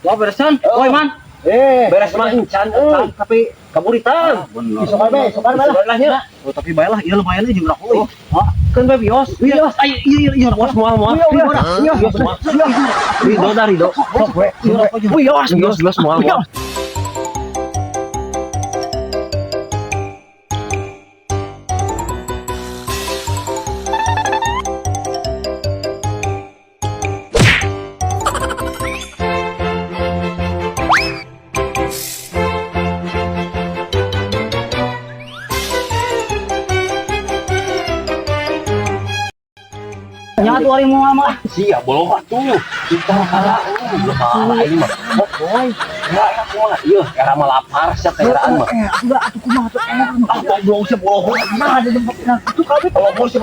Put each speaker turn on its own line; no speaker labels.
Wah beresan, woi man.
Beres mah encan tapi kaburitan.
Isokan lah nya. Oh tapi baiklah, ieu lumayan jeung rok euy. Kan bae bios. Bios. Ai ieu bos moal. Rido dah Rido. Bios moal. Nyatu ari moal mah.
Sia bolong atuh. Kita kalah belum kalah ini mah. Boy. Ya moal ieu era mah lapar sia teheraan mah.
Enggak atuh kumaha tuh era mah.
Ah goblok sia bolong.
Nah ada tempatna. Atuh kabeh
Bolong sia.